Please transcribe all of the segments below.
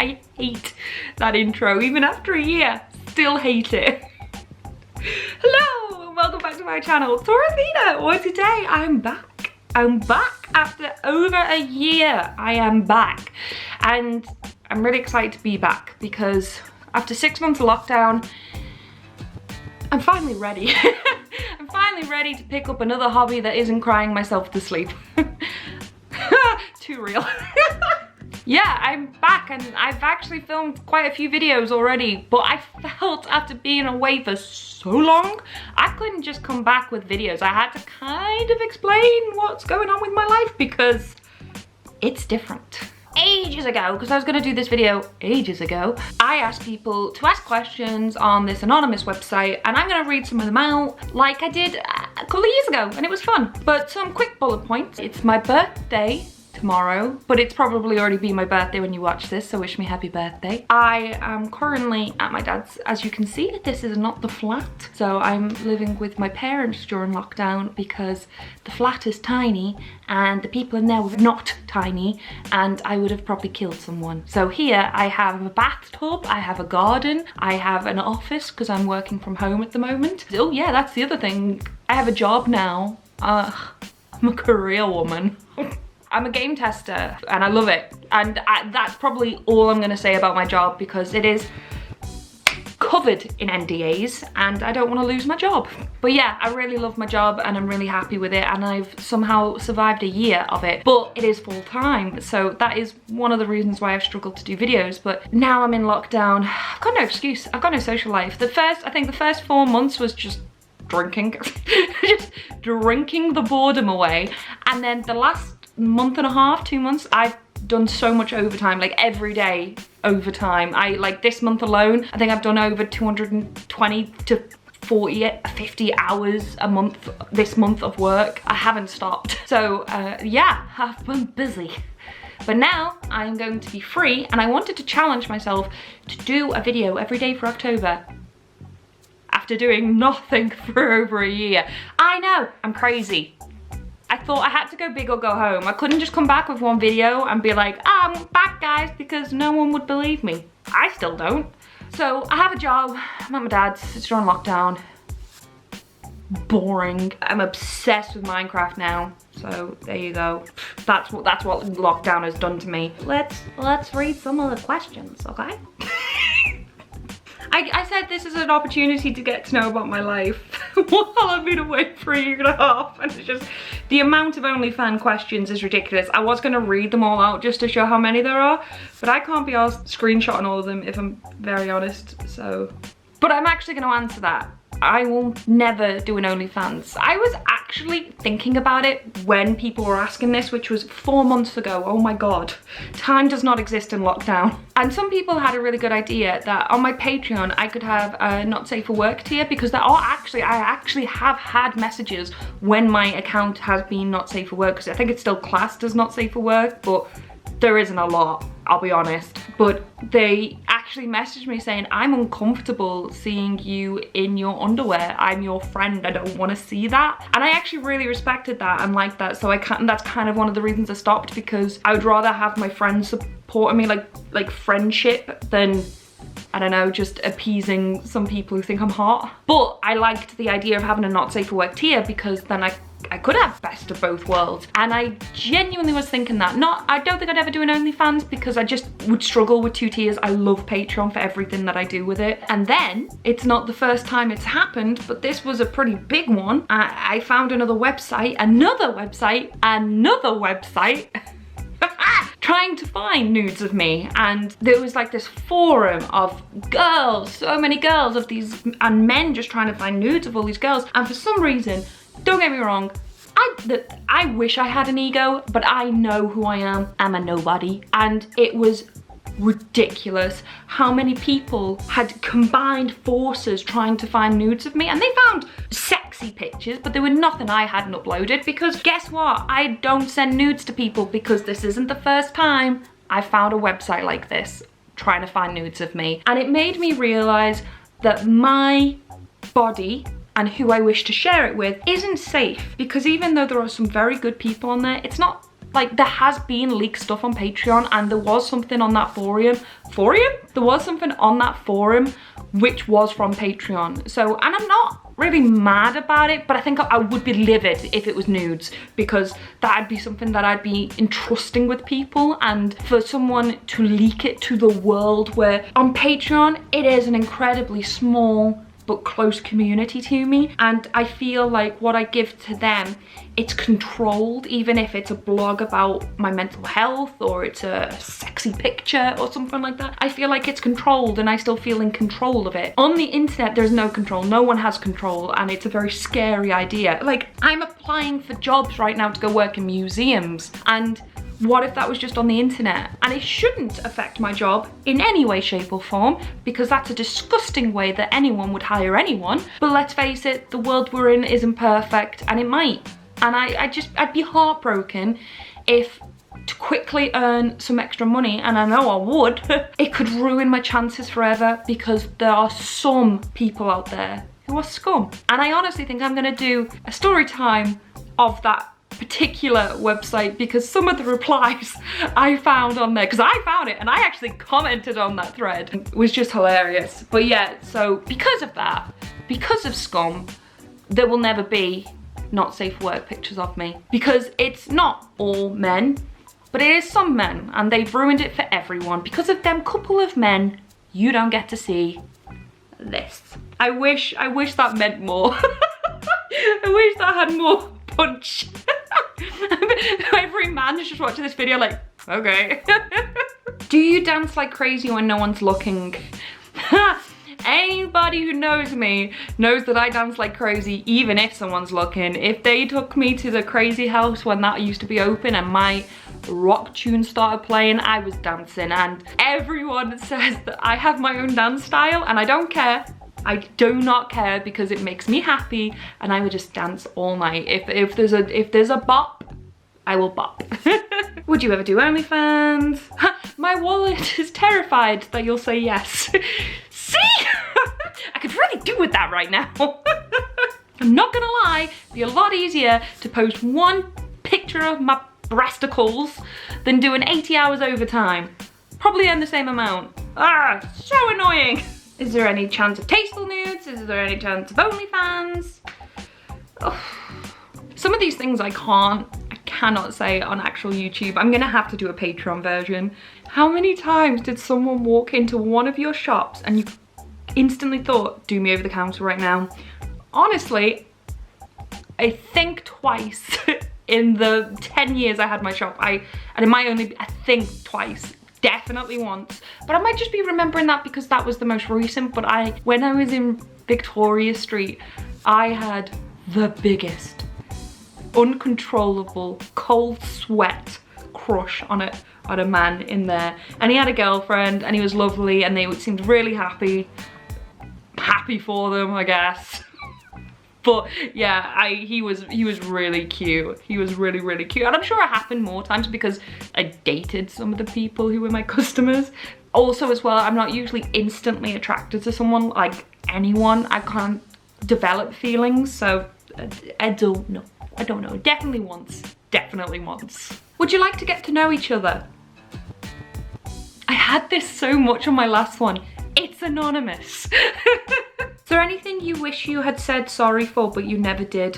I hate that intro. Even after a year, still hate it. Hello, and welcome back to my channel, TorAthena. Well, today I'm back. I'm back after over a year. I am back. And I'm really excited to be back because after 6 months of lockdown, I'm finally ready. I'm finally ready to pick up another hobby that isn't crying myself to sleep. Too real. Yeah, I'm back and I've actually filmed quite a few videos already, but I felt after being away for so long, I couldn't just come back with videos. I had to kind of explain what's going on with my life because it's different. Ages ago, because I was going to do this video ages ago, I asked people to ask questions on this anonymous website, and I'm going to read some of them out like I did a couple of years ago, and it was fun. But some quick bullet points. It's my birthday tomorrow, but it's probably already been my birthday when you watch this, so wish me happy birthday. I am currently at my dad's. As you can see, this is not the flat, so I'm living with my parents during lockdown because the flat is tiny and the people in there were not tiny and I would have probably killed someone. So here I have a bathtub, I have a garden, I have an office because I'm working from home at the moment. Oh yeah, that's the other thing. I have a job now. I'm a career woman. I'm a game tester and I love it. And that's probably all I'm gonna say about my job because it is covered in NDAs and I don't want to lose my job. But yeah, I really love my job and I'm really happy with it and I've somehow survived a year of it, but it is full time. So that is one of the reasons why I've struggled to do videos. But now I'm in lockdown, I've got no excuse. I've got no social life. I think the first 4 months was just drinking, just drinking the boredom away. And then the last month and a half, 2 months, I've done so much overtime, like every day overtime. Like this month alone, I think I've done over 220 to 40, 50 hours a month this month of work. I haven't stopped. So yeah, I've been busy. But now I'm going to be free and I wanted to challenge myself to do a video every day for October. After doing nothing for over a year. I know, I'm crazy. I thought I had to go big or go home. I couldn't just come back with one video and be like, I'm back guys, because no one would believe me. I still don't. So I have a job, I'm at my dad's, it's during lockdown. Boring. I'm obsessed with Minecraft now. So there you go. That's what lockdown has done to me. Let's read some of the questions, okay? I said this is an opportunity to get to know about my life while I've been away for a year and a half, and it's just, the amount of OnlyFans questions is ridiculous. I was gonna read them all out just to show how many there are, but I can't be asked screenshotting all of them if I'm very honest, so. But I'm actually gonna answer that. I will never do an OnlyFans. I was actually thinking about it when people were asking this, which was 4 months ago. Oh my God, time does not exist in lockdown. And some people had a really good idea that on my Patreon, I could have a not safe for work tier because there are I actually have had messages when my account has been not safe for work because I think it's still classed as not safe for work, but there isn't a lot, I'll be honest. But they actually messaged me saying, I'm uncomfortable seeing you in your underwear. I'm your friend, I don't want to see that. And I actually really respected that and liked that. So that's kind of one of the reasons I stopped, because I would rather have my friends supporting me, like friendship, than, I don't know, just appeasing some people who think I'm hot. But I liked the idea of having a not safe for work tier because then I could have best of both worlds. And I genuinely was thinking that. I don't think I'd ever do an OnlyFans because I just would struggle with 2 tiers. I love Patreon for everything that I do with it. And then, it's not the first time it's happened, but this was a pretty big one. I found another website, trying to find nudes of me, and there was like this forum of girls, so many girls of these, and men just trying to find nudes of all these girls. And for some reason, don't get me wrong, I wish I had an ego, but I know who I am. I'm a nobody. And it was ridiculous how many people had combined forces trying to find nudes of me, and they found sexy pictures, but there were nothing I hadn't uploaded, because guess what? I don't send nudes to people because this isn't the first time I found a website like this trying to find nudes of me. And it made me realize that my body and who I wish to share it with isn't safe, because even though there are some very good people on there, it's not Like, there has been leaked stuff on Patreon, and there was something on that forum. There was something on that forum which was from Patreon. So, and I'm not really mad about it, but I think I would be livid if it was nudes, because that'd be something that I'd be entrusting with people, and for someone to leak it to the world, where on Patreon it is an incredibly small but close community to me, and I feel like what I give to them, it's controlled. Even if it's a blog about my mental health, or it's a sexy picture or something like that, I feel like it's controlled, and I still feel in control of it. On the internet, there's no control. No one has control, and it's a very scary idea. Like, I'm applying for jobs right now to go work in museums, and what if that was just on the internet? And it shouldn't affect my job in any way, shape or form, because that's a disgusting way that anyone would hire anyone. But let's face it, the world we're in isn't perfect, and it might. And I'd be heartbroken if, to quickly earn some extra money, and I know I would, it could ruin my chances forever, because there are some people out there who are scum. And I honestly think I'm gonna do a story time of that particular website, because some of the replies I found on there, because I found it and I actually commented on that thread, was just hilarious. But yeah, so because of that, because of scum, there will never be not safe for work pictures of me, because it's not all men, but it is some men, and they've ruined it for everyone. Because of them couple of men, you don't get to see this. I wish that meant more. I wish that had more punch. Every man is just watching this video like, okay. Do you dance like crazy when no one's looking? Anybody who knows me knows that I dance like crazy even if someone's looking. If they took me to the crazy house when that used to be open and my rock tune started playing, I was dancing, and everyone says that I have my own dance style, and I don't care. I do not care, because it makes me happy, and I would just dance all night. If there's a bop, I will bop. Would you ever do OnlyFans? My wallet is terrified that you'll say yes. See? I could really do with that right now. I'm not gonna lie, it'd be a lot easier to post one picture of my breasticles than doing 80 hours overtime. Probably earn the same amount. Ah, so annoying. Is there any chance of tasteful nudes? Is there any chance of OnlyFans? Oh. Some of these things I cannot say on actual YouTube. I'm gonna have to do a Patreon version. How many times did someone walk into one of your shops and you instantly thought, do me over the counter right now? Honestly, I think twice in the 10 years I had my shop. And it might only be, I think twice. Definitely once, but I might just be remembering that because that was the most recent. But when I was in Victoria Street, I had the biggest, uncontrollable, cold sweat crush on a man in there, and he had a girlfriend, and he was lovely, and they seemed really happy for them, I guess. But yeah, he was really cute. He was really, really cute. And I'm sure it happened more times because I dated some of the people who were my customers. Also as well, I'm not usually instantly attracted to someone, like anyone. I can't develop feelings, so I don't know. Definitely once. Would you like to get to know each other? I had this so much on my last one. It's anonymous. Is there anything you wish you had said sorry for but you never did?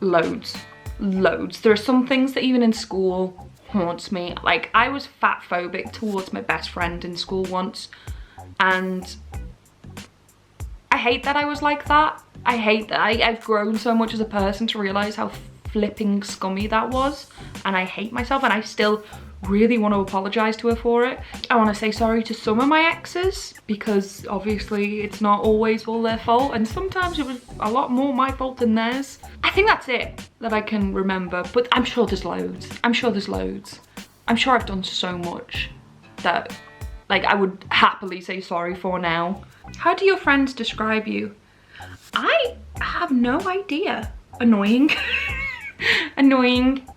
Loads. There are some things that even in school haunts me. Like, I was fat phobic towards my best friend in school once, and I hate that I was like that. I hate that I've grown so much as a person to realize how flipping scummy that was, and I hate myself, and I still really want to apologize to her for it. I want to say sorry to some of my exes, because obviously it's not always all their fault, and sometimes it was a lot more my fault than theirs. I think that's it that I can remember, but I'm sure there's loads. I'm sure I've done so much that, like, I would happily say sorry for now. How do your friends describe you? I have no idea. Annoying. Annoying.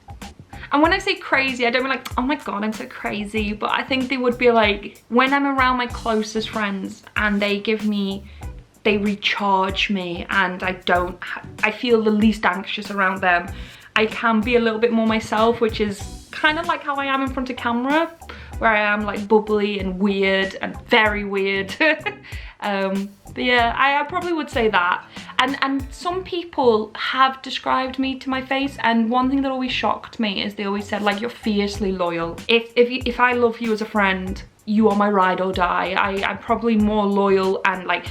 And when I say crazy, I don't mean like, oh my God, I'm so crazy. But I think they would be like, when I'm around my closest friends and they recharge me, and I feel the least anxious around them, I can be a little bit more myself, which is kind of like how I am in front of camera, where I am like bubbly and weird and very weird. But yeah, I probably would say that. And some people have described me to my face, and one thing that always shocked me is they always said like, you're fiercely loyal. If I love you as a friend, you are my ride or die. I'm probably more loyal and like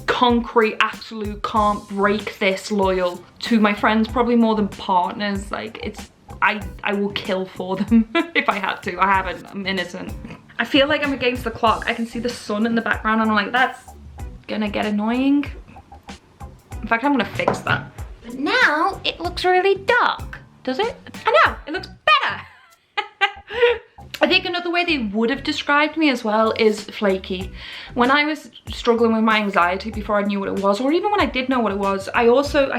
concrete, absolute, can't break this loyal to my friends, probably more than partners. Like I will kill for them if I had to. I haven't, I'm innocent. I feel like I'm against the clock. I can see the sun in the background and I'm like, that's gonna get annoying. In fact, I'm gonna fix that. But now it looks really dark, does it? I know, it looks better. I think another way they would have described me as well is flaky. When I was struggling with my anxiety before I knew what it was, or even when I did know what it was, I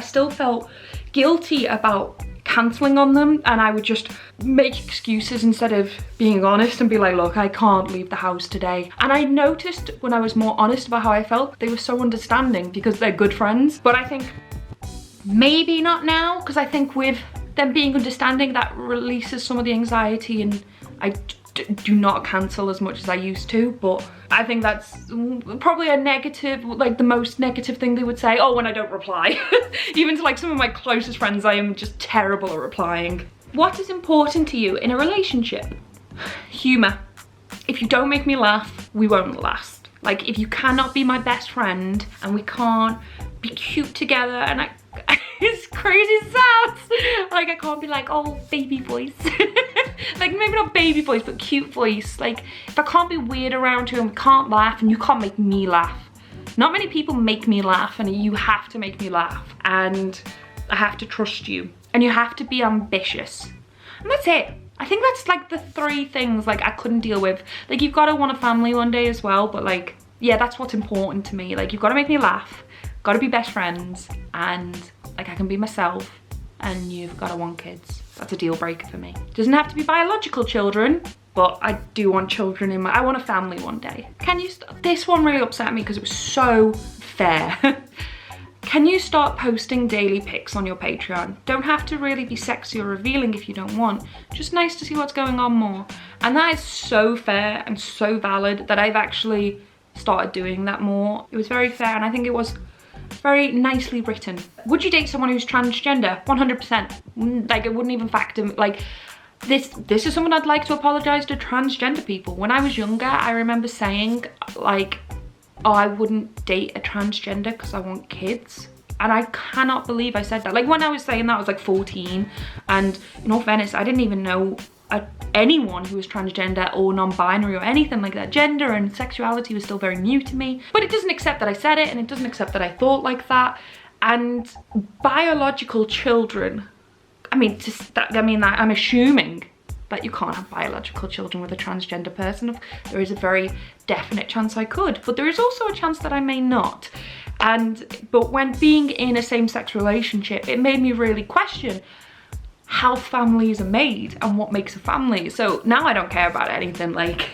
still felt guilty about cancelling on them, and I would just make excuses instead of being honest and be like, look, I can't leave the house today. And I noticed when I was more honest about how I felt, they were so understanding because they're good friends. But I think maybe not now, because I think with them being understanding, that releases some of the anxiety, and I do not cancel as much as I used to. But I think that's probably a negative, like the most negative thing they would say. Oh, when I don't reply. Even to like some of my closest friends, I am just terrible at replying. What is important to you in a relationship? Humor. If you don't make me laugh, we won't last. Like, if you cannot be my best friend and we can't be cute together, and it's crazy as it sounds. Like, I can't be like, oh, baby voice. Like, maybe not baby voice, but cute voice. Like, if I can't be weird around you and we can't laugh and you can't make me laugh. Not many people make me laugh, and you have to make me laugh. And I have to trust you. And you have to be ambitious. And that's it. I think that's like the 3 things like I couldn't deal with. Like, you've got to want a family one day as well, but like, yeah, that's what's important to me. Like, you've got to make me laugh, got to be best friends, and like I can be myself, and you've got to want kids. That's a deal breaker for me. Doesn't have to be biological children, but I do want children in I want a family one day. This one really upset me because it was so fair. Can you start posting daily pics on your Patreon? Don't have to really be sexy or revealing if you don't want. Just nice to see what's going on more. And that is so fair and so valid that I've actually started doing that more. It was very fair, and I think it was very nicely written. Would you date someone who's transgender? 100%. Like, it wouldn't even factor, like, this is something I'd like to apologize to transgender people. When I was younger, I remember saying like, oh, I wouldn't date a transgender because I want kids. And I cannot believe I said that. Like, when I was saying that, I was like 14. And in all fairness, I didn't even know anyone who was transgender or non-binary or anything like that. Gender and sexuality was still very new to me. But it doesn't accept that I said it, and it doesn't accept that I thought like that. And biological children, I'm assuming that you can't have biological children with a transgender person. There is a very definite chance I could, but there is also a chance that I may not. But when being in a same-sex relationship, it made me really question how families are made and what makes a family. So now I don't care about anything. Like,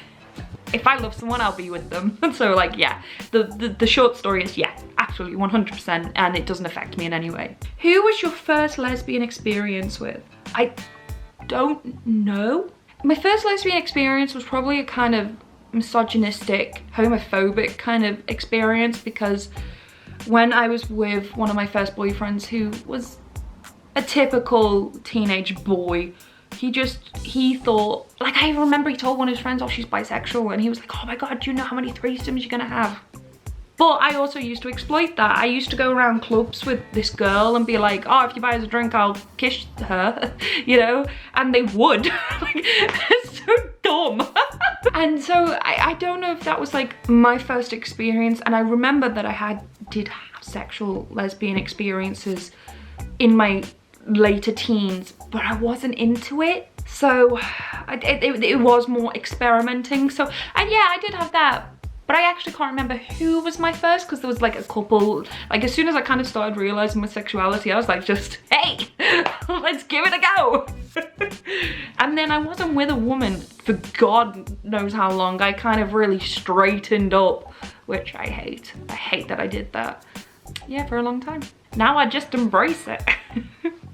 if I love someone, I'll be with them. So like, yeah, the short story is, yeah, absolutely 100%, and it doesn't affect me in any way. Who was your first lesbian experience with? I don't know. My first lesbian experience was probably a kind of misogynistic, homophobic kind of experience, because when I was with one of my first boyfriends, who was a typical teenage boy, he thought, like, I remember he told one of his friends, oh, she's bisexual, and he was like, oh my god, do you know how many threesomes you're gonna have? But I also used to exploit that. I used to go around clubs with this girl and be like, oh, if you buy us a drink, I'll kiss her, you know? And they would. Like, it's so dumb. And so I don't know if that was like my first experience. And I remember that I did have sexual lesbian experiences in my later teens, but I wasn't into it. So it was more experimenting. So, and yeah, I did have that. But I actually can't remember who was my first, because there was like a couple, like as soon as I kind of started realizing my sexuality, I was like, just, hey, let's give it a go. And then I wasn't with a woman for God knows how long. I kind of really straightened up, which I hate. I hate that I did that. Yeah, for a long time. Now I just embrace it.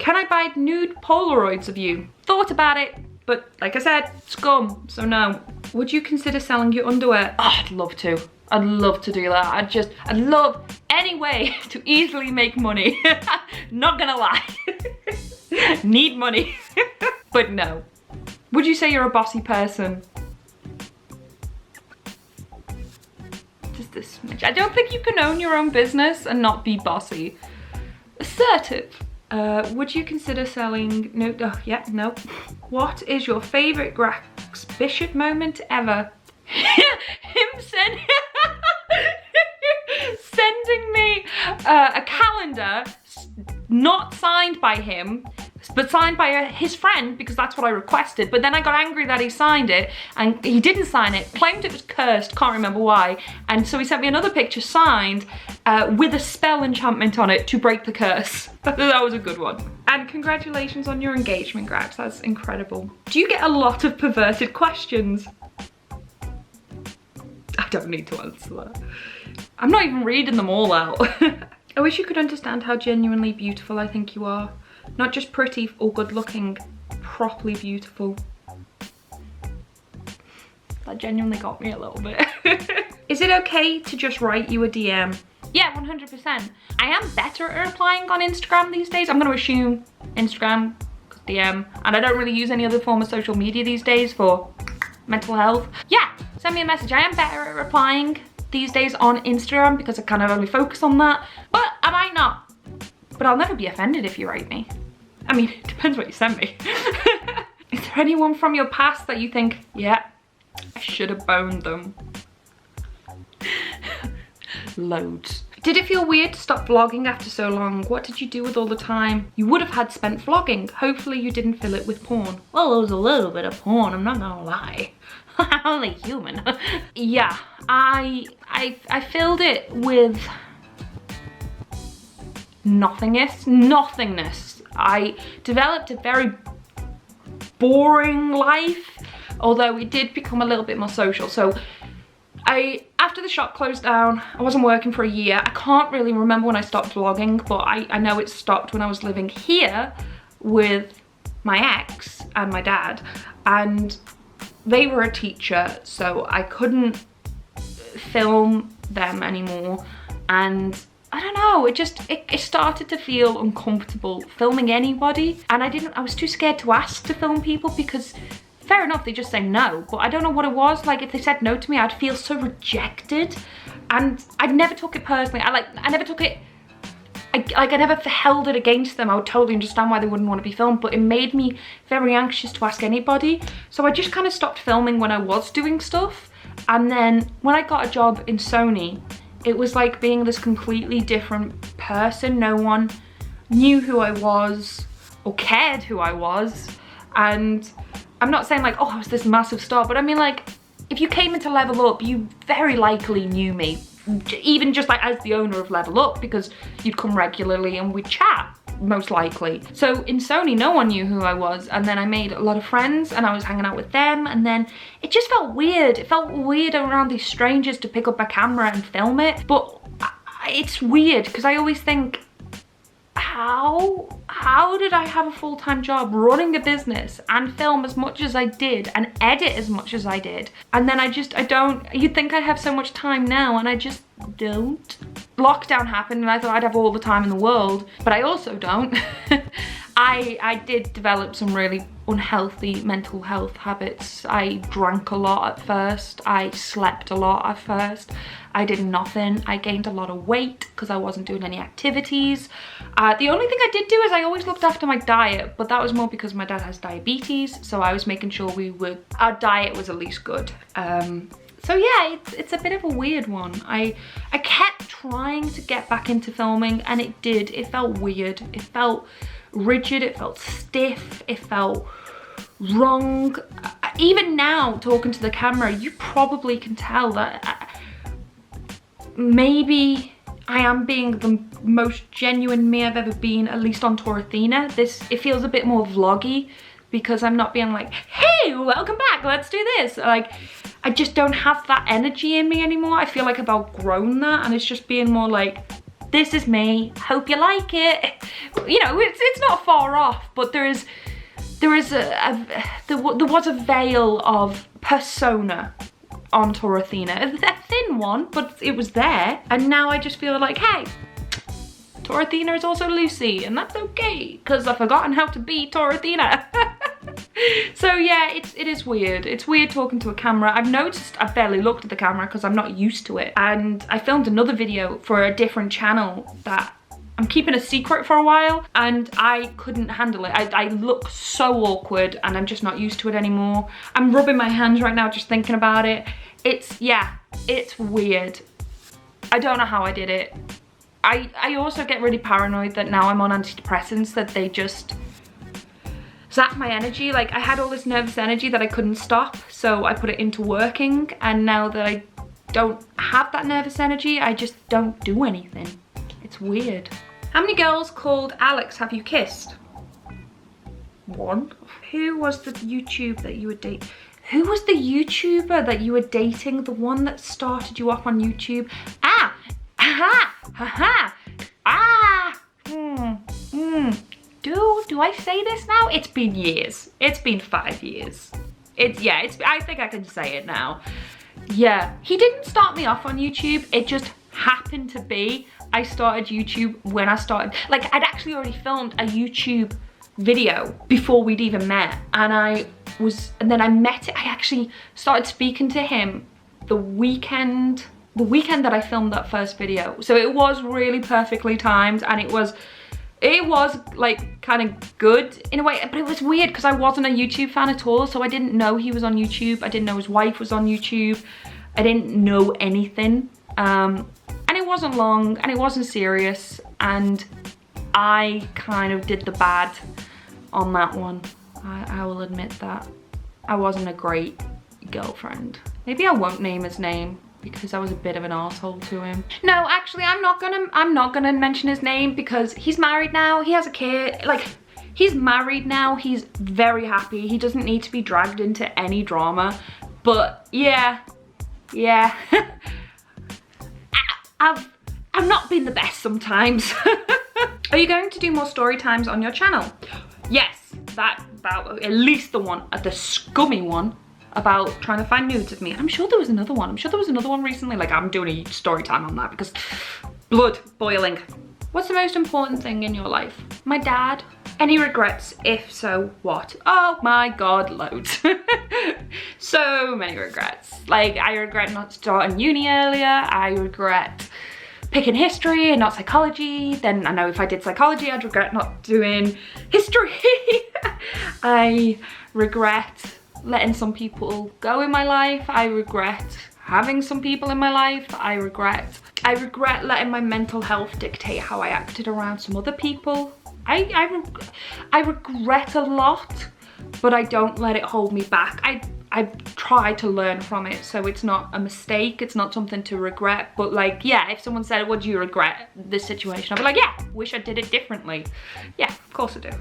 Can I buy nude Polaroids of you? Thought about it, but like I said, scum, so no. Would you consider selling your underwear? Oh, I'd love to. I'd love to do that. I'd love any way to easily make money. Not gonna lie. Need money. But no. Would you say you're a bossy person? Just this smidge. I don't think you can own your own business and not be bossy. Assertive. Would you consider selling, no, oh, yeah, no. What is your favorite Grax Bishop moment ever? Him sending me a calendar not signed by him, but signed by his friend, because that's what I requested. But then I got angry that he signed it and he didn't sign it, claimed it was cursed, can't remember why. And so he sent me another picture signed with a spell enchantment on it to break the curse. That was a good one. And congratulations on your engagement, Grax, that's incredible. Do you get a lot of perverted questions? I don't need to answer that. I'm not even reading them all out. I wish you could understand how genuinely beautiful I think you are. Not just pretty or good looking, properly beautiful. That genuinely got me a little bit. Is it okay to just write you a DM? Yeah, 100%. I am better at replying on Instagram these days. I'm gonna assume Instagram, DM, and I don't really use any other form of social media these days for mental health. Yeah, send me a message. I am better at replying these days on Instagram because I kind of only focus on that, but I might not. But I'll never be offended if you write me. I mean, it depends what you send me. Is there anyone from your past that you think, yeah, I should have boned them? Loads. Did it feel weird to stop vlogging after so long? What did you do with all the time you would have had spent vlogging? Hopefully you didn't fill it with porn. Well, it was a little bit of porn, I'm not gonna lie. I'm only human. Yeah, I filled it with nothingness. I developed a very boring life, although it did become a little bit more social. So after the shop closed down, I wasn't working for a year. I can't really remember when I stopped vlogging, but I know it stopped when I was living here with my ex and my dad, and they were a teacher, so I couldn't film them anymore. And I don't know, it started to feel uncomfortable filming anybody, and I was too scared to ask to film people because fair enough, they just say no, but I don't know what it was. Like, if they said no to me, I'd feel so rejected, and I never took it personally. I never took it, I never held it against them. I would totally understand why they wouldn't want to be filmed, but it made me very anxious to ask anybody. So I just kind of stopped filming when I was doing stuff. And then when I got a job in Sony, it was like being this completely different person. No one knew who I was or cared who I was. And I'm not saying like, oh, I was this massive star, but I mean, like, if you came into Level Up, you very likely knew me, even just like as the owner of Level Up, because you'd come regularly and we'd chat, most likely. So in Sony, no one knew who I was, and then I made a lot of friends and I was hanging out with them, and then it just felt weird. It felt weird around these strangers to pick up a camera and film it, but it's weird because I always think, how did I have a full-time job running a business and film as much as I did and edit as much as I did? And then you'd think I'd have so much time now, and I just don't. Lockdown happened and I thought I'd have all the time in the world, but I also don't. I did develop some really unhealthy mental health habits. I drank a lot at first. I slept a lot at first. I did nothing. I gained a lot of weight because I wasn't doing any activities. The only thing I did do is I always looked after my diet, but that was more because my dad has diabetes, so I was making sure our diet was at least good. So yeah, it's a bit of a weird one. I kept trying to get back into filming, and it did. It felt weird. It felt rigid. It felt stiff. It felt wrong. Even now, talking to the camera, you probably can tell that maybe I am being the most genuine me I've ever been, at least on TorAthena. It feels a bit more vloggy because I'm not being like, hey, welcome back, let's do this. Like, I just don't have that energy in me anymore. I feel like I've outgrown that, and it's just being more like, this is me. Hope you like it. You know, it's not far off, but there was a veil of persona on TorAthena. A thin one, but it was there. And now I just feel like, hey, TorAthena is also Lucy, and that's okay, because I've forgotten how to be TorAthena. So yeah, it is weird. It's weird talking to a camera. I've noticed I've barely looked at the camera because I'm not used to it. And I filmed another video for a different channel that I'm keeping a secret for a while, and I couldn't handle it. I look so awkward, and I'm just not used to it anymore. I'm rubbing my hands right now just thinking about it. It's weird. I don't know how I did it. I also get really paranoid that now I'm on antidepressants, that they just zap my energy. Like, I had all this nervous energy that I couldn't stop, so I put it into working, and now that I don't have that nervous energy, I just don't do anything. It's weird. How many girls called Alex have you kissed? One. Who was the YouTuber that you were dating? Who was the YouTuber that you were dating? The one that started you off on YouTube? Ah! Aha! Haha! Ah! Do I say this now? It's been years. It's been 5 years. I think I can say it now. Yeah, he didn't start me off on YouTube. It just happened to be I started YouTube when I started. Like, I'd actually already filmed a YouTube video before we'd even met, and then I met it. I actually started speaking to him the weekend that I filmed that first video. So it was really perfectly timed, and it was like kind of good in a way, but it was weird because I wasn't a YouTube fan at all, so I didn't know he was on YouTube. I didn't know his wife was on YouTube. I didn't know anything. And it wasn't long, and it wasn't serious, and I kind of did the bad on that one. I will admit that. I wasn't a great girlfriend. Maybe I won't name his name, because I was a bit of an asshole to him. No, actually, I'm not gonna mention his name, because he's married now. He has a kid. Like, he's married now. He's very happy. He doesn't need to be dragged into any drama. But yeah. I've not been the best sometimes. Are you going to do more story times on your channel? Yes, about at least the scummy one about trying to find nudes of me. I'm sure there was another one. I'm sure there was another one recently. Like, I'm doing a story time on that because blood boiling. What's the most important thing in your life? My dad. Any regrets? If so, what? Oh my God, loads. So many regrets. Like, I regret not starting uni earlier. I regret picking history and not psychology. Then I know if I did psychology, I'd regret not doing history. I regret letting some people go in my life. I regret having some people in my life. I regret letting my mental health dictate how I acted around some other people. I regret a lot, but I don't let it hold me back. I try to learn from it, so it's not a mistake, it's not something to regret. But like, yeah, if someone said, what do you regret this situation? I'd be like, yeah, wish I did it differently. Yeah, of course I do.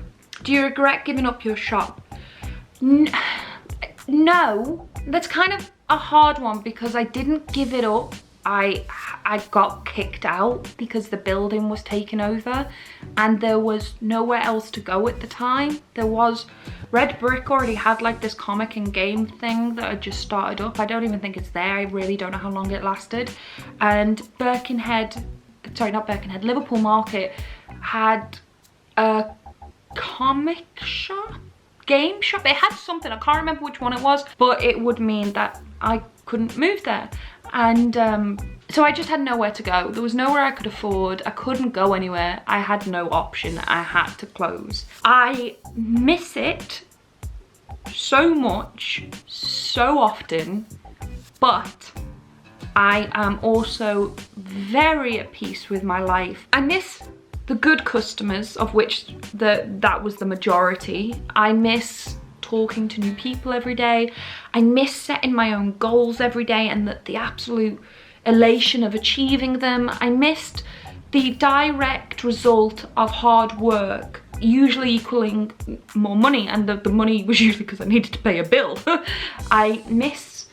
Do you regret giving up your shop? No, that's kind of a hard one, because I didn't give it up. I got kicked out because the building was taken over and there was nowhere else to go at the time. There was, Red Brick already had like this comic and game thing that had just started up. I don't even think it's there. I really don't know how long it lasted. And Liverpool Market had a comic shop, game shop. It had something, I can't remember which one it was, but it would mean that I couldn't move there. And so I just had nowhere to go. There was nowhere I could afford. I couldn't go anywhere. I had no option. I had to close. I miss it so much, so often, but I am also very at peace with my life. I miss the good customers, of which that was the majority. I miss talking to new people every day. I miss setting my own goals every day and the absolute elation of achieving them. I missed the direct result of hard work usually equaling more money, and the money was usually because I needed to pay a bill. I miss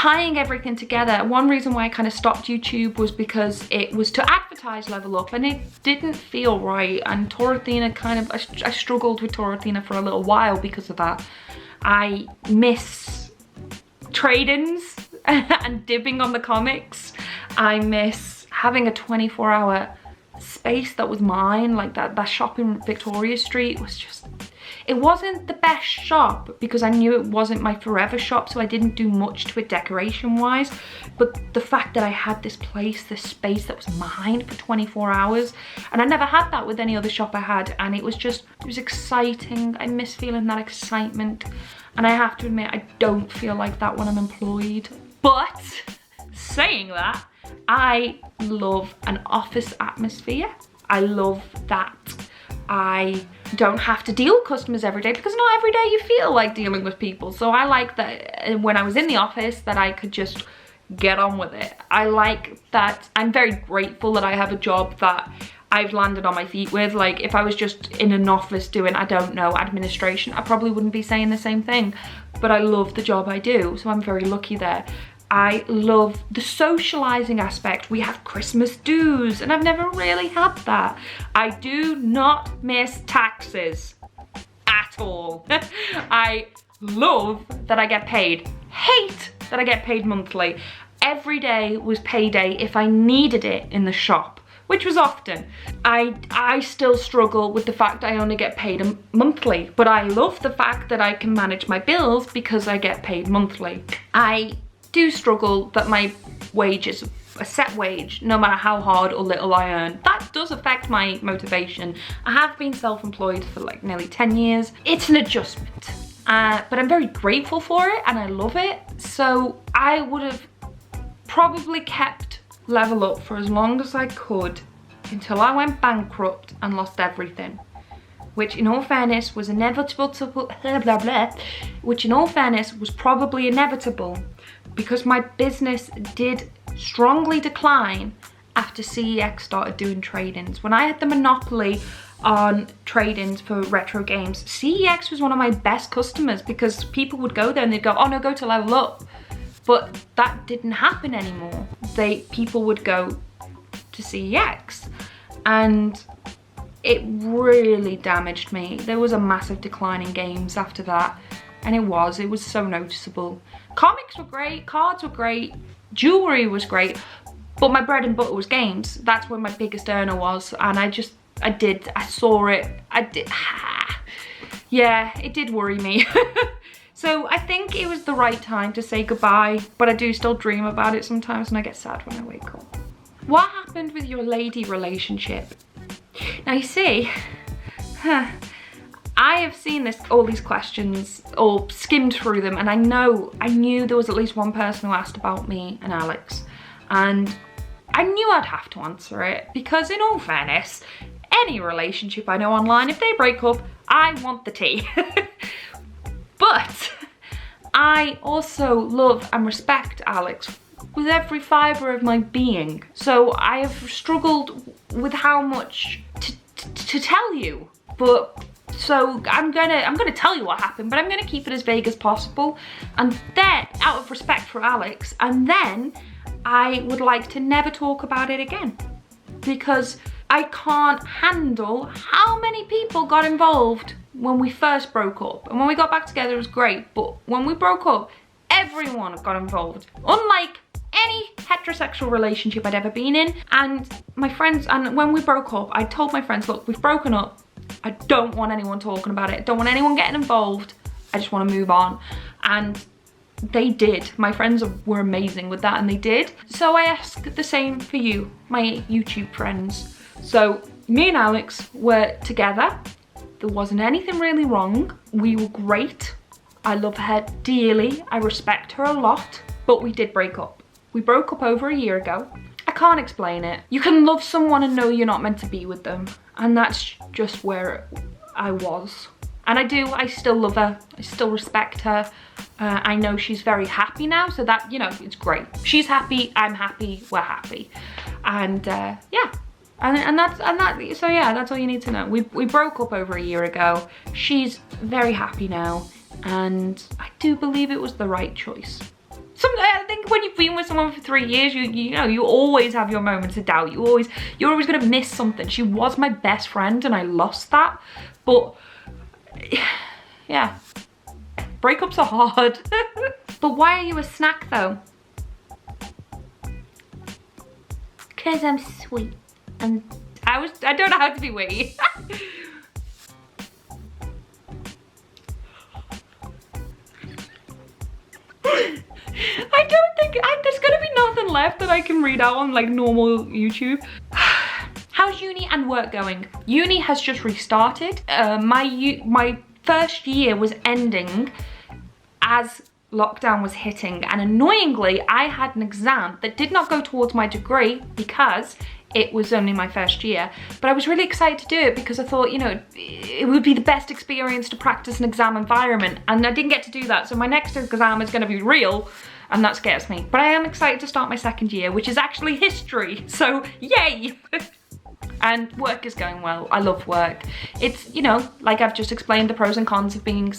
tying everything together. One reason why I kind of stopped YouTube was because it was to advertise Level Up and it didn't feel right. And TorAthena kind of, I struggled with TorAthena for a little while because of that. I miss trade-ins and dibbing on the comics. I miss having a 24-hour space that was mine. Like that shop in Victoria Street was just, it wasn't the best shop because I knew it wasn't my forever shop, so I didn't do much to it decoration wise. But the fact that I had this place, this space that was mine for 24 hours, and I never had that with any other shop I had, and it was exciting. I miss feeling that excitement, and I have to admit, I don't feel like that when I'm employed. But saying that, I love an office atmosphere. I love that I don't have to deal with customers every day, because not every day you feel like dealing with people. So I like that when I was in the office that I could just get on with it. I like that. I'm very grateful that I have a job that I've landed on my feet with. Like if I was just in an office doing, I don't know, administration, I probably wouldn't be saying the same thing. But I love the job I do, so I'm very lucky there. I love the socializing aspect. We have Christmas dues and I've never really had that. I do not miss taxes at all. I love that I get paid. Hate that I get paid monthly. Every day was payday if I needed it in the shop, which was often. I still struggle with the fact I only get paid monthly, but I love the fact that I can manage my bills because I get paid monthly. I do struggle that my wage is a set wage, no matter how hard or little I earn. That does affect my motivation. I have been self-employed for like nearly 10 years. It's an adjustment, but I'm very grateful for it and I love it. So I would have probably kept Level Up for as long as I could until I went bankrupt and lost everything. Which in all fairness was inevitable to, which in all fairness was probably inevitable, because my business did strongly decline after CEX started doing trade-ins. When I had the monopoly on trade-ins for retro games, CEX was one of my best customers because people would go there and they'd go, oh no, go to Level Up. But that didn't happen anymore. People would go to CEX, and it really damaged me. There was a massive decline in games after that, and it was so noticeable. Comics were great, cards were great, jewelry was great, but my bread and butter was games. That's where my biggest earner was, and I saw it, yeah, it did worry me. So I think it was the right time to say goodbye, but I do still dream about it sometimes and I get sad when I wake up. What happened with your lady relationship? Now you see, I have seen all these questions or skimmed through them, and I knew there was at least one person who asked about me and Alex, and I knew I'd have to answer it because in all fairness, any relationship I know online, if they break up, I want the tea. But I also love and respect Alex with every fibre of my being. So I have struggled with how much to tell you. But so I'm gonna tell you what happened, but I'm gonna keep it as vague as possible. And then, out of respect for Alex, and then I would like to never talk about it again. Because I can't handle how many people got involved when we first broke up. And when we got back together, it was great. But when we broke up, everyone got involved. Unlike any heterosexual relationship I'd ever been in. And my friends, and when we broke up, I told my friends, look, we've broken up. I don't want anyone talking about it. I don't want anyone getting involved. I just want to move on. And they did. My friends were amazing with that, and they did. So I ask the same for you, my YouTube friends. So me and Alex were together. There wasn't anything really wrong. We were great. I love her dearly. I respect her a lot, but we did break up. We broke up over a year ago. I can't explain it. You can love someone and know you're not meant to be with them. And that's just where I was. And I still love her. I still respect her. I know she's very happy now, so that, you know, it's great. She's happy, I'm happy, we're happy. And yeah. So yeah, that's all you need to know. We broke up over a year ago. She's very happy now, and I do believe it was the right choice. I think when you've been with someone for 3 years, you know, you always have your moments of doubt. You're always gonna miss something. She was my best friend and I lost that. But yeah, breakups are hard. But why are you a snack though? Cause I'm sweet. And I don't know how to be witty. I don't think, there's gonna be nothing left that I can read out on like normal YouTube. How's uni and work going? Uni has just restarted. My first year was ending as lockdown was hitting, and annoyingly I had an exam that did not go towards my degree because it was only my first year, but I was really excited to do it because I thought, you know, it would be the best experience to practice an exam environment, and I didn't get to do that. So my next exam is going to be real, and that scares me. But I am excited to start my second year, which is actually history, so yay! And work is going well. I love work. It's, you know, like I've just explained the pros and cons of being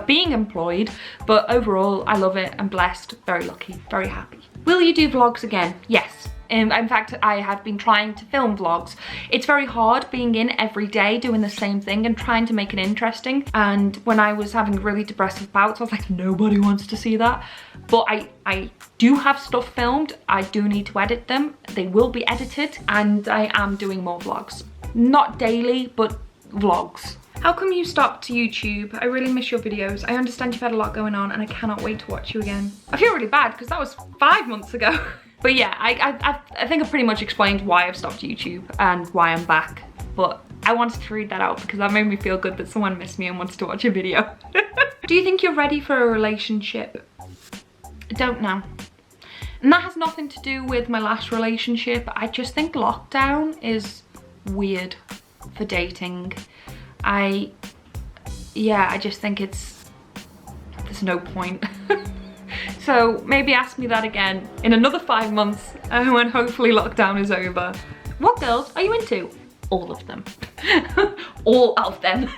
being employed, but overall I love it. I'm blessed, very lucky, very happy. Will you do vlogs again? Yes. In fact, I have been trying to film vlogs. It's very hard being in every day doing the same thing and trying to make it interesting. And when I was having really depressive bouts, I was like, nobody wants to see that. But I do have stuff filmed. I do need to edit them. They will be edited, and I am doing more vlogs. Not daily, but vlogs. How come you stopped YouTube? I really miss your videos. I understand you've had a lot going on and I cannot wait to watch you again. I feel really bad because that was 5 months ago. But yeah, I think I pretty much explained why I've stopped YouTube and why I'm back. But I wanted to read that out because that made me feel good that someone missed me and wants to watch a video. Do you think you're ready for a relationship? I don't know. And that has nothing to do with my last relationship. I just think lockdown is weird for dating. I just think there's no point. So maybe ask me that again in another 5 months when hopefully lockdown is over. What girls are you into? All of them. All of them.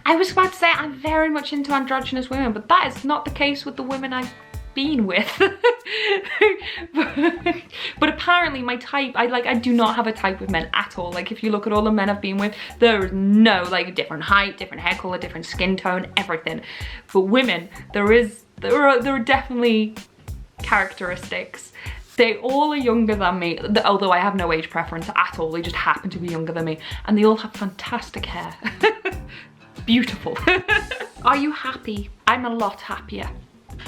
I was about to say I'm very much into androgynous women, but that is not the case with the women I've been with. But apparently my type, I do not have a type with men at all. Like if you look at all the men I've been with, there is no like different height, different hair color, different skin tone, everything. But women, there are definitely characteristics. They all are younger than me, although I have no age preference at all. They just happen to be younger than me, and they all have fantastic hair. Beautiful. Are you happy? I'm a lot happier.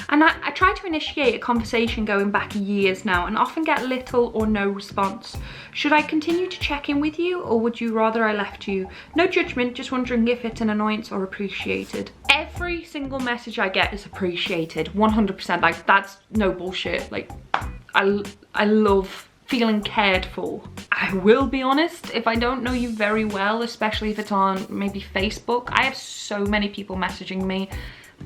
And I try to initiate a conversation going back years now and often get little or no response. Should I continue to check in with you, or would you rather I left you? No judgment, just wondering if it's an annoyance or appreciated. Every single message I get is appreciated, 100%. Like that's no bullshit. Like I love feeling cared for. I will be honest, if I don't know you very well, especially if it's on maybe Facebook, I have so many people messaging me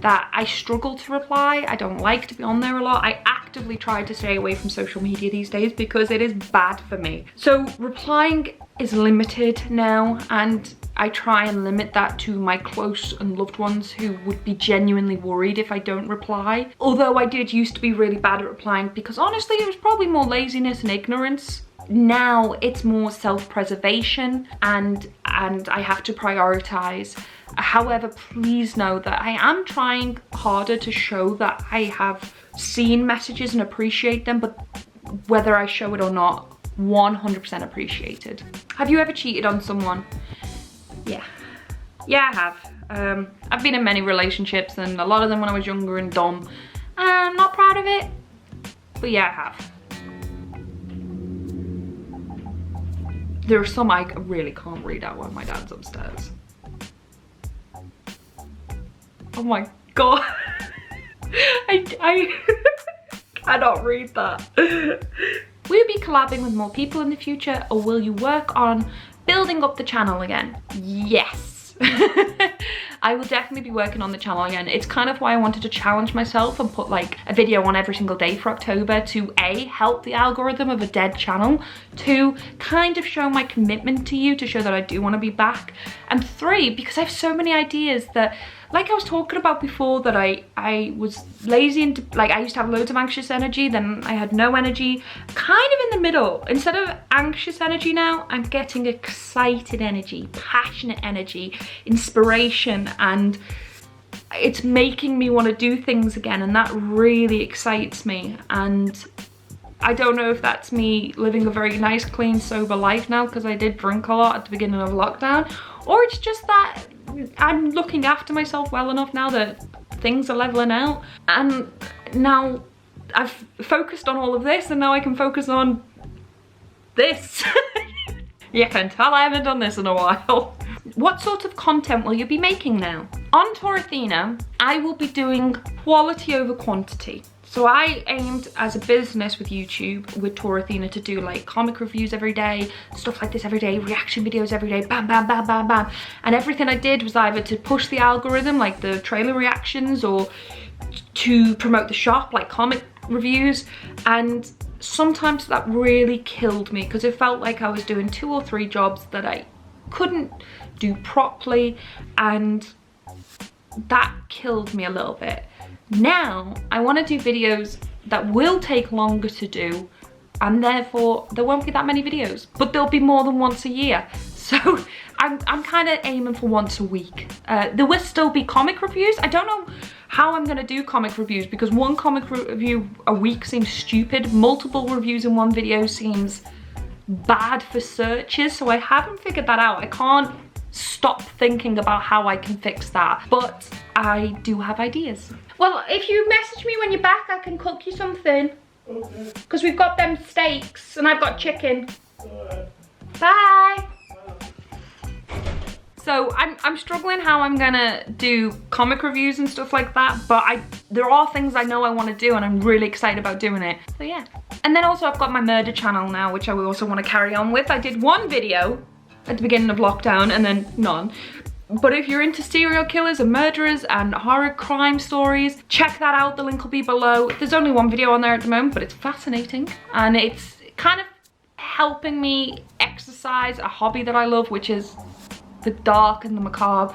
that I struggle to reply. I don't like to be on there a lot. I actively try to stay away from social media these days because it is bad for me. So replying is limited now, and I try and limit that to my close and loved ones who would be genuinely worried if I don't reply. Although I did used to be really bad at replying because honestly it was probably more laziness and ignorance. Now it's more self-preservation and I have to prioritize. However, please know that I am trying harder to show that I have seen messages and appreciate them, but whether I show it or not, 100% appreciated. Have you ever cheated on someone? Yeah. Yeah, I have. I've been in many relationships, and a lot of them when I was younger and dumb. I'm not proud of it, but yeah, I have. There are some I really can't read out while my dad's upstairs. Oh my god. I cannot read that. Will you be collabing with more people in the future, or will you work on building up the channel again? Yes. I will definitely be working on the channel again. It's kind of why I wanted to challenge myself and put like a video on every single day for October to A, help the algorithm of a dead channel, 2, kind of show my commitment to you, to show that I do want to be back, and 3, because I have so many ideas that like I was talking about before, that I was lazy and like I used to have loads of anxious energy, then I had no energy, kind of in the middle. Instead of anxious energy now, I'm getting excited energy, passionate energy, inspiration, and it's making me want to do things again, and that really excites me. And I don't know if that's me living a very nice, clean, sober life now, because I did drink a lot at the beginning of lockdown, or it's just that I'm looking after myself well enough now that things are leveling out. And now I've focused on all of this, and now I can focus on this. You can tell I haven't done this in a while. What sort of content will you be making now? On TorAthena, I will be doing quality over quantity. So I aimed as a business with YouTube, with TorAthena, to do like comic reviews every day, stuff like this every day, reaction videos every day, bam, bam, bam, bam, bam. And everything I did was either to push the algorithm, like the trailer reactions, or to promote the shop, like comic reviews. And sometimes that really killed me, because it felt like I was doing 2 or 3 jobs that I couldn't do properly, and that killed me a little bit. Now I want to do videos that will take longer to do, and therefore there won't be that many videos, but there'll be more than once a year. So I'm kind of aiming for once a week. There will still be comic reviews. I don't know how I'm going to do comic reviews, because one comic review a week seems stupid. Multiple reviews in one video seems bad for searches, so I haven't figured that out. I can't stop thinking about how I can fix that, but I do have ideas. Well, if you message me when you're back, I can cook you something. Okay. Because we've got them steaks and I've got chicken. Bye. So I'm struggling how I'm gonna do comic reviews and stuff like that, but there are things I know I want to do, and I'm really excited about doing it. So yeah. And then also I've got my murder channel now, which I also want to carry on with. I did one video at the beginning of lockdown and then none. But if you're into serial killers and murderers and horror crime stories, check that out. The link will be below. There's only one video on there at the moment, but it's fascinating, and it's kind of helping me exercise a hobby that I love, which is the dark and the macabre,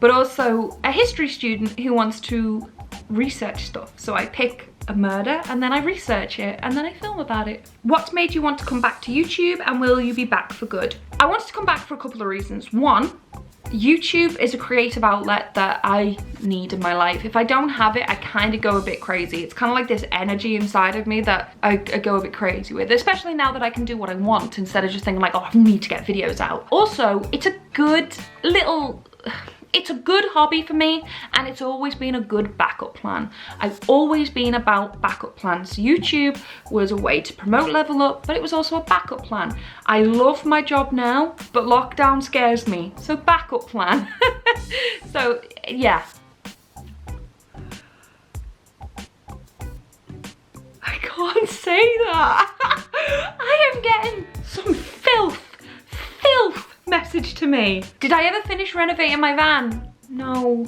but also a history student who wants to research stuff. So I pick a murder and then I research it and then I film about it. What's made you want to come back to YouTube, and will you be back for good? I wanted to come back for a couple of reasons. One, YouTube is a creative outlet that I need in my life. If I don't have it, I kind of go a bit crazy. It's kind of like this energy inside of me that I go a bit crazy with, especially now that I can do what I want instead of just thinking like, oh, I need to get videos out. Also, it's a good hobby for me, and it's always been a good backup plan. I've always been about backup plans. YouTube was a way to promote Level Up, but it was also a backup plan. I love my job now, but lockdown scares me, so backup plan. So yeah. I can't say that. I am getting some filth message to me. Did I ever finish renovating my van? No.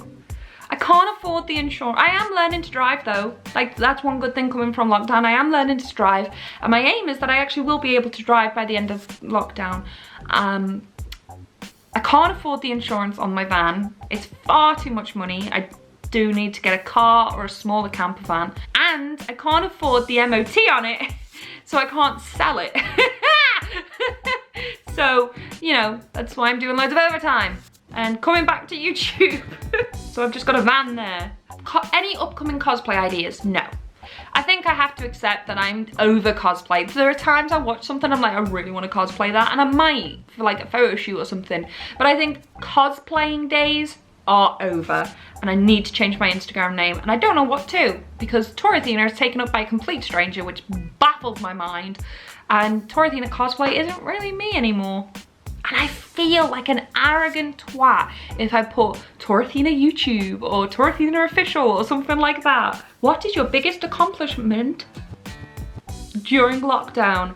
I can't afford the insurance. I am learning to drive though. Like, that's one good thing coming from lockdown. I am learning to drive, and my aim is that I actually will be able to drive by the end of lockdown. I can't afford the insurance on my van. It's far too much money. I do need to get a car or a smaller camper van, and I can't afford the MOT on it, so I can't sell it. So, you know, that's why I'm doing loads of overtime and coming back to YouTube. So I've just got a van there. Any upcoming cosplay ideas? No. I think I have to accept that I'm over cosplay. There are times I watch something, I'm like, I really want to cosplay that, and I might for like a photo shoot or something. But I think cosplaying days are over, and I need to change my Instagram name, and I don't know what to, because TorAthena is taken up by a complete stranger, which baffles my mind. And TorAthena cosplay isn't really me anymore. And I feel like an arrogant twat if I put TorAthena YouTube or TorAthena official or something like that. What is your biggest accomplishment during lockdown?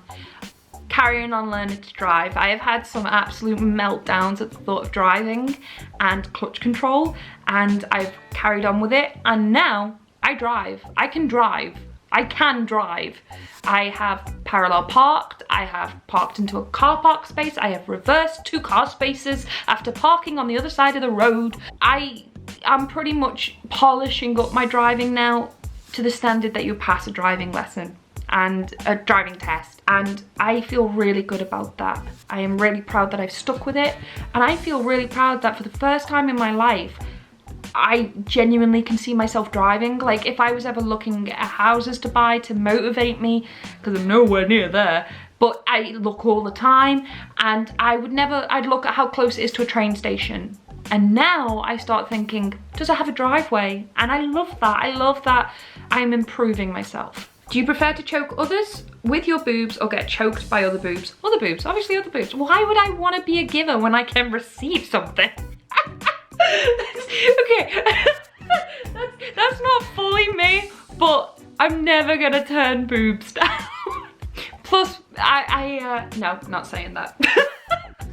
Carrying on learning to drive. I have had some absolute meltdowns at the thought of driving and clutch control, and I've carried on with it, and now I drive. I can drive. I can drive. I have parallel parked, I have parked into a car park space, I have reversed 2 car spaces after parking on the other side of the road. I I'm pretty much polishing up my driving now to the standard that you pass a driving lesson and a driving test, and I feel really good about that. I am really proud that I've stuck with it, and I feel really proud that for the first time in my life I genuinely can see myself driving. Like, if I was ever looking at houses to buy to motivate me, because I'm nowhere near there, but I look all the time, and I'd look at how close it is to a train station. And now I start thinking, does it have a driveway? And I love that I'm improving myself. Do you prefer to choke others with your boobs or get choked by other boobs? Other boobs, obviously other boobs. Why would I want to be a giver when I can receive something? Okay, that's not fully me, but I'm never gonna turn boobs down. Plus, no, not saying that.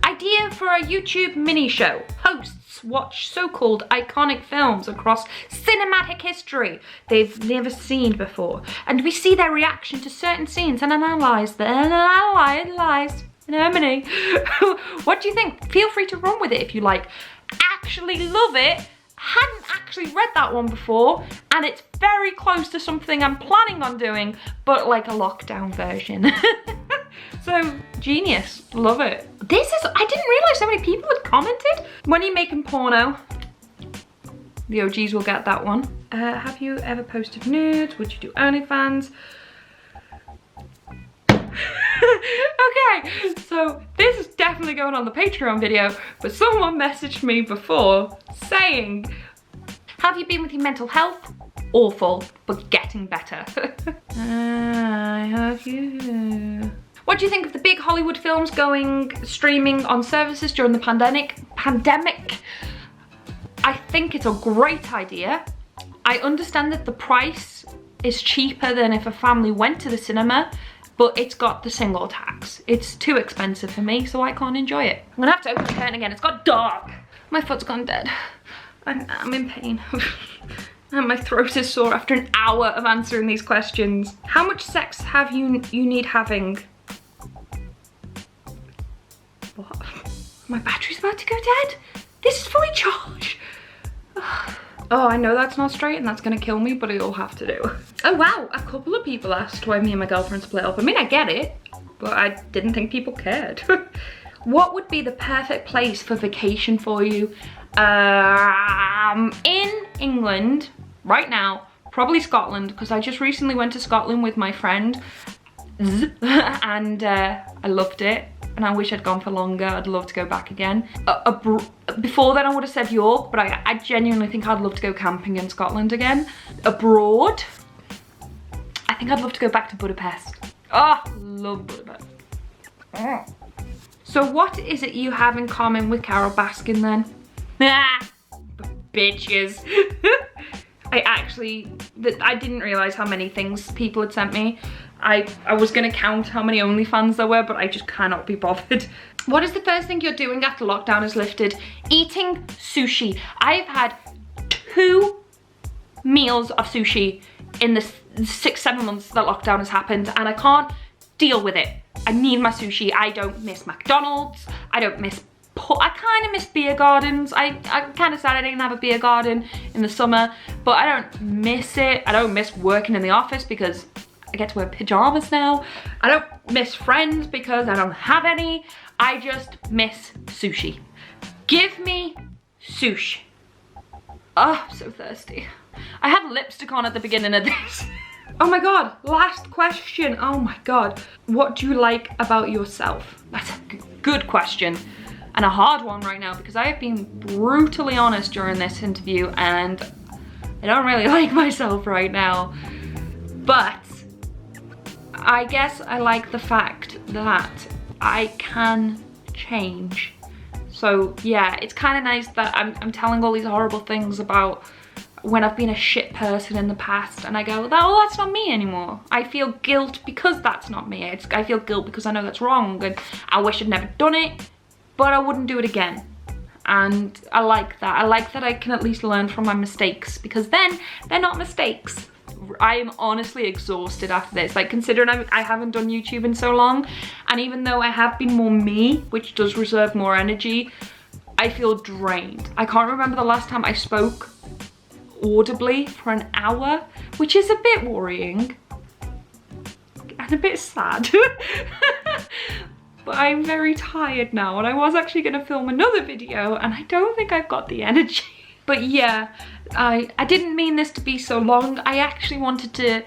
Idea for a YouTube mini show. Hosts watch so-called iconic films across cinematic history they've never seen before, and we see their reaction to certain scenes and analyze them. What do you think? Feel free to run with it if you like. Actually love it. Hadn't actually read that one before, and it's very close to something I'm planning on doing, but like a lockdown version. So genius, love it. I didn't realize so many people had commented. When you're making porno, the OGs will get that one. Have you ever posted nudes? Would you do OnlyFans? Okay, so this is definitely going on the Patreon video, but someone messaged me before saying, have you been with your mental health? Awful, but getting better. I have you. What do you think of the big Hollywood films going streaming on services during the pandemic? I think it's a great idea. I understand that the price is cheaper than if a family went to the cinema, but it's got the single tax. It's too expensive for me, so I can't enjoy it. I'm gonna have to open the curtain again. It's got dark. My foot's gone dead. I'm in pain. And my throat is sore after an hour of answering these questions. How much sex have you need having? What? My battery's about to go dead? This is fully charged. Oh, I know that's not straight and that's gonna kill me, but it'll have to do. Oh wow, a couple of people asked why me and my girlfriend split up. I mean, I get it, but I didn't think people cared. What would be the perfect place for vacation for you? In England, right now, probably Scotland, because I just recently went to Scotland with my friend, and I loved it. And I wish I'd gone for longer. I'd love to go back again. Before then I would have said York, but I genuinely think I'd love to go camping in Scotland again. Abroad, I think I'd love to go back to Budapest. Oh, love Budapest. Oh. So what is it you have in common with Carol Baskin then? Ah, bitches. I didn't realize how many things people had sent me. I was gonna count how many OnlyFans there were, but I just cannot be bothered. What is the first thing you're doing after lockdown is lifted? Eating sushi. I've had 2 meals of sushi in the 6-7 months that lockdown has happened, and I can't deal with it. I need my sushi. I don't miss McDonald's. I don't miss I kind of miss beer gardens. I kind of sad I didn't have a beer garden in the summer, but I don't miss it. I don't miss working in the office because I get to wear pajamas now. I don't miss friends because I don't have any. I just miss sushi. Give me sushi. Oh, I'm so thirsty. I had lipstick on at the beginning of this. Oh my God, last question. Oh my God. What do you like about yourself? That's a good question. And a hard one right now because I have been brutally honest during this interview and I don't really like myself right now. But I guess I like the fact that I can change. So yeah, it's kind of nice that I'm telling all these horrible things about when I've been a shit person in the past and I go, oh, that's not me anymore. I feel guilt because that's not me. I feel guilt because I know that's wrong and I wish I'd never done it, but I wouldn't do it again. And I like that. I like that I can at least learn from my mistakes because then they're not mistakes. I am honestly exhausted after this. Like, considering I haven't done YouTube in so long, and even though I have been more me, which does reserve more energy, I feel drained. I can't remember the last time I spoke audibly for an hour, which is a bit worrying and a bit sad. But I'm very tired now, and I was actually gonna film another video and I don't think I've got the energy. But yeah, I didn't mean this to be so long. I actually wanted to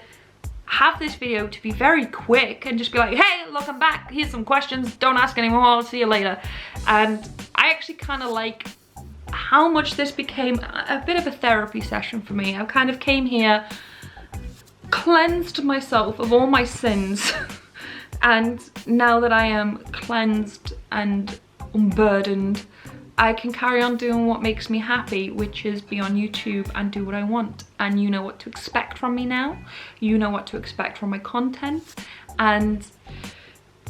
have this video to be very quick and just be like, hey, look, I'm back, here's some questions, don't ask anymore, I'll see you later. And I actually kind of like how much this became a bit of a therapy session for me. I kind of came here, cleansed myself of all my sins, and now that I am cleansed and unburdened, I can carry on doing what makes me happy, which is be on YouTube and do what I want. And you know what to expect from me now. You know what to expect from my content. And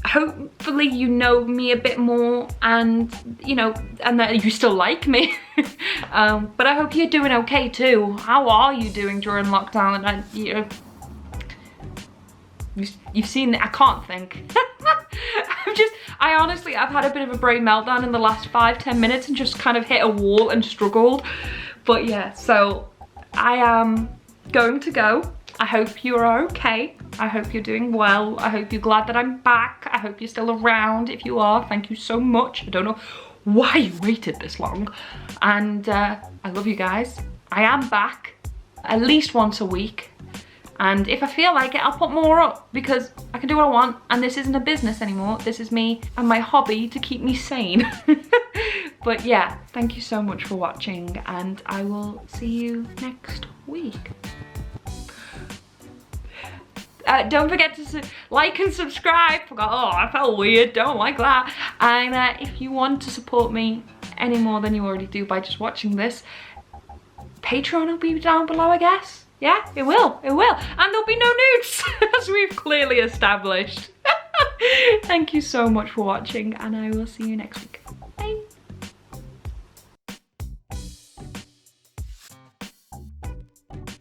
hopefully you know me a bit more, and you know, and that you still like me. But I hope you're doing okay too. How are you doing during lockdown? And you know, you've seen, I can't think. I've had a bit of a brain meltdown in the last 5-10 minutes and just kind of hit a wall and struggled. But yeah, so I am going to go. I hope you are okay. I hope you're doing well. I hope you're glad that I'm back. I hope you're still around. If you are, thank you so much. I don't know why you waited this long. And I love you guys. I am back at least once a week. And if I feel like it, I'll put more up because I can do what I want, and this isn't a business anymore. This is me and my hobby to keep me sane. But yeah, thank you so much for watching, and I will see you next week. Don't forget to like and subscribe. Oh, I felt weird, don't like that. And if you want to support me any more than you already do by just watching this, Patreon will be down below, I guess. Yeah, it will, and there'll be no nudes, as we've clearly established. Thank you so much for watching, and I will see you next week.